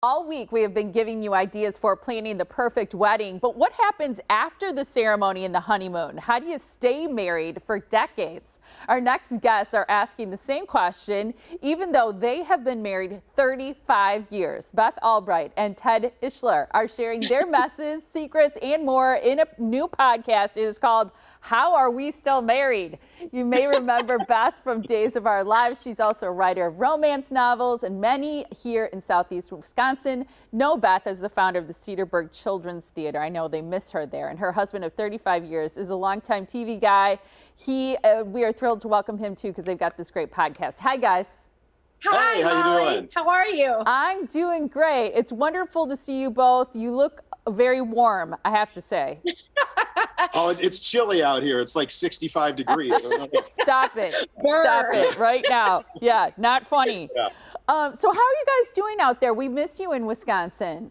All week, we have been giving you ideas for planning the perfect wedding, but what happens after the ceremony and the honeymoon? How do you stay married for decades? Our next guests are asking the same question, even though they have been married 35 years. Beth Albright and Ted Ishler are sharing their messes, secrets, and more in a new podcast. It is called How Are We Still Married? You may remember Beth from Days of Our Lives. She's also a writer of romance novels, and many here in Southeast Wisconsin know Beth as the founder of the Cedarburg Children's Theater. I know they miss her there. And her husband of 35 years is a longtime TV guy. We are thrilled to welcome him too because they've got this great podcast. Hi, guys. Hi, hey, how Molly. you doing? How are you? I'm doing great. It's wonderful to see you both. You look very warm, I have to say. Oh, it's chilly out here. It's like 65 degrees. Stop it. Stop it right now. Yeah, not funny. Yeah. So how are you guys doing out there? We miss you in Wisconsin.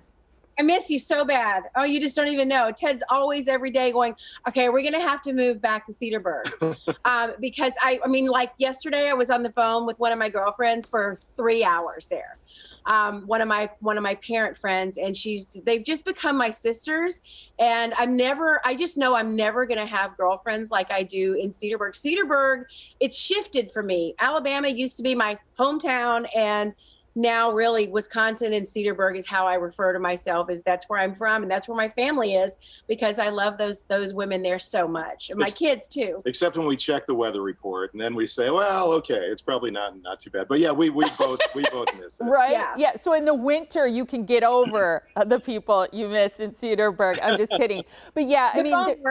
I miss you so bad. Oh, you just don't even know. Ted's always every day going, okay, we're going to have to move back to Cedarburg. Because I mean, like yesterday I was on the phone with one of my girlfriends for 3 hours there. One of my parent friends, and they've just become my sisters. And I just know I'm never going to have girlfriends like I do in Cedarburg. Cedarburg, it's shifted for me. Alabama used to be my hometown, and now really Wisconsin and Cedarburg is how I refer to myself, is that's where I'm from and that's where my family is, because I love those women there so much, and my kids too. Except when we check the weather report and then we say, well, okay, it's probably not too bad. But yeah, we both miss it. Right? Yeah. So in the winter you can get over the people you miss in Cedarburg. I'm just kidding. But yeah, I mean,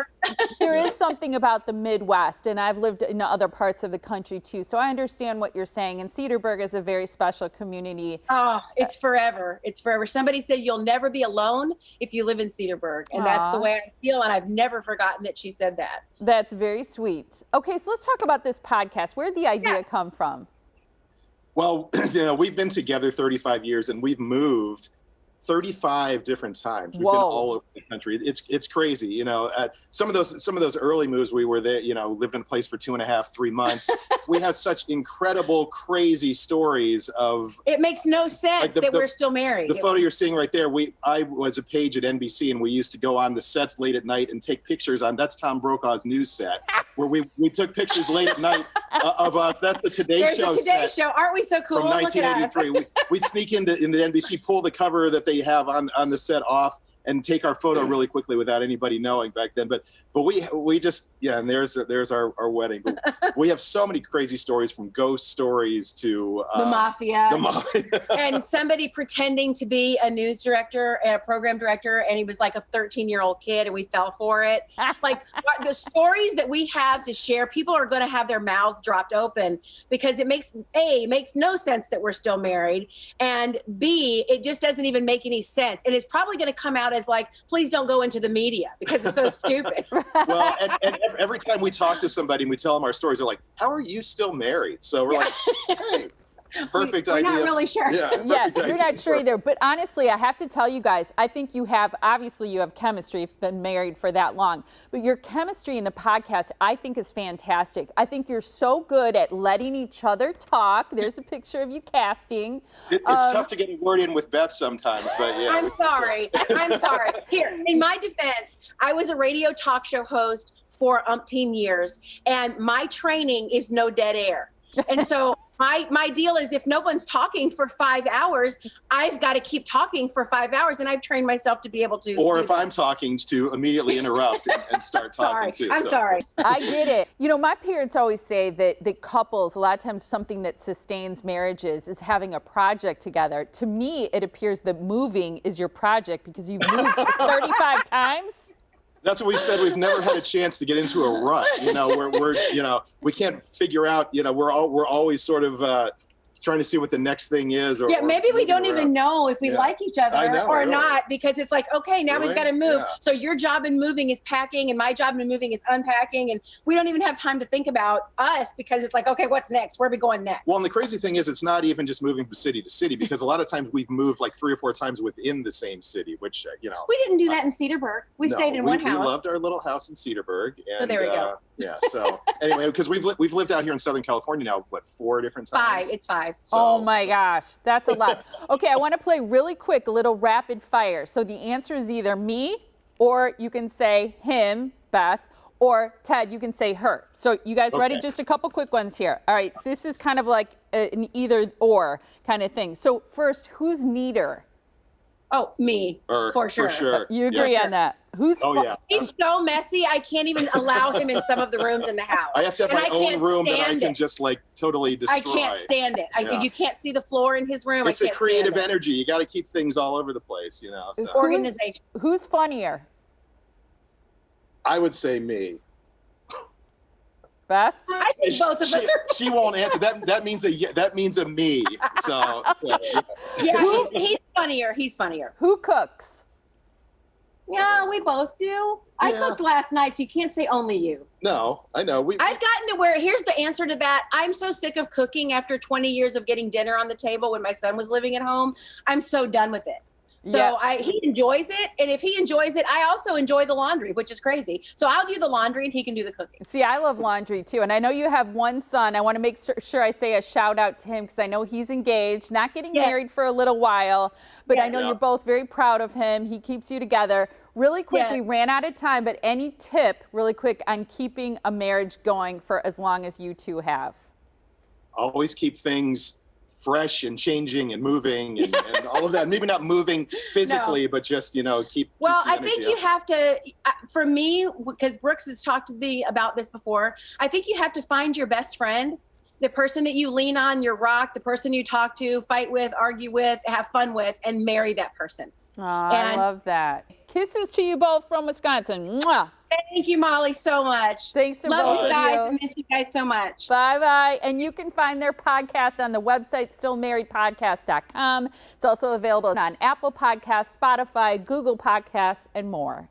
there is something about the Midwest, and I've lived in other parts of the country too. So I understand what you're saying. And Cedarburg is a very special community. Oh, it's forever. It's forever. Somebody said you'll never be alone if you live in Cedarburg. And that's the way I feel. And I've never forgotten that she said that. That's very sweet. Okay, so let's talk about this podcast. Where did the idea come from? Well, we've been together 35 years and we've moved 35 different times. We've been all over the country. It's crazy. Some of those early moves, we were there, lived in a place for 2.5, 3 months. We have such incredible, crazy stories of. It makes no sense that we're still married. The photo you're seeing right there, I was a page at NBC, and we used to go on the sets late at night and take pictures that's Tom Brokaw's news set, where we took pictures late at night of us. That's the Today Show the Today set. Show. Aren't we so cool? From 1983. We'd sneak into the NBC, pull the cover that they have on the set off, and take our photo really quickly without anybody knowing back then. But we just, and there's our wedding. But we have so many crazy stories, from ghost stories to the mafia. And And somebody pretending to be a news director and a program director, and he was like a 13-year-old kid, and we fell for it. Like the stories that we have to share, people are going to have their mouths dropped open, because it makes no sense that we're still married, and B, it just doesn't even make any sense. And it's probably going to come out as like, please don't go into the media because it's so stupid. Well, and every time we talk to somebody and we tell them our stories, they're like, how are you still married? So we're like, hey, perfect idea. We're not really sure. Yeah, you're not sure either. But honestly, I have to tell you guys, I think you have chemistry. You've been married for that long. But your chemistry in the podcast, I think, is fantastic. I think you're so good at letting each other talk. There's a picture of you casting. It's tough to get a word in with Beth sometimes, but yeah. I'm sorry. Here, in my defense, I was a radio talk show host for umpteen years, and my training is no dead air. And so my deal is, if no one's talking for 5 hours, I've got to keep talking for 5 hours, and I've trained myself to be able to. Or if I'm talking, to immediately interrupt and start talking too. I'm sorry. I get it. My parents always say that couples, a lot of times something that sustains marriages is having a project together. To me, it appears that moving is your project, because you've moved 35 times. That's what we said. We've never had a chance to get into a rut, where we can't figure out, we're always sort of trying to see what the next thing is. Maybe we don't even know if we like each other or not, because it's like, okay, now we've got to move. Yeah. So your job in moving is packing, and my job in moving is unpacking, and we don't even have time to think about us, because it's like, okay, what's next? Where are we going next? Well, and the crazy thing is, it's not even just moving from city to city, because a lot of times we've moved like 3 or 4 times within the same city, which, We didn't do that in Cedarburg. We stayed in one house. We loved our little house in Cedarburg. And, so there we go. Yeah. So anyway, because we've lived out here in Southern California now, 4 different times? 5. It's 5. 5. So. Oh my gosh, that's a lot. Okay, I want to play really quick, a little rapid fire. So the answer is either me, or you can say him, Beth, or Ted, you can say her. So you guys ready? Just a couple quick ones here. All right, this is kind of like an either or kind of thing. So first, who's neater? Oh, me, for sure. You agree on that? Who's He's so messy, I can't even allow him in some of the rooms in the house. I have to have my own room that I can just like totally destroy. I can't stand it. You can't see the floor in his room. It's a creative energy. You got to keep things all over the place, you know. So. Organization. Who's funnier? I would say me. Beth? I think both of us are. She won't answer. That means a me. So yeah, he's funnier. He's funnier. Who cooks? Yeah, we both do. I cooked last night, so you can't say only you. No, I know. I've gotten to where, here's the answer to that. I'm so sick of cooking after 20 years of getting dinner on the table when my son was living at home. I'm so done with it. So he enjoys it. And if he enjoys it, I also enjoy the laundry, which is crazy. So I'll do the laundry and he can do the cooking. See, I love laundry too. And I know you have one son. I want to make sure I say a shout out to him because I know he's engaged, not getting married for a little while, but I know you're both very proud of him. He keeps you together. Really quick, we ran out of time, but any tip really quick on keeping a marriage going for as long as you two have? Always keep things fresh and changing and moving and all of that. Maybe not moving physically, but just, keep. Well, I think you have to, for me, because Brooks has talked to me about this before, I think you have to find your best friend, the person that you lean on, your rock, the person you talk to, fight with, argue with, have fun with, and marry that person. Oh, I love that. Kisses to you both from Wisconsin. Mwah. Thank you, Molly, so much. Thanks to both of you. I miss you guys so much. Bye-bye. And you can find their podcast on the website, stillmarriedpodcast.com. It's also available on Apple Podcasts, Spotify, Google Podcasts, and more.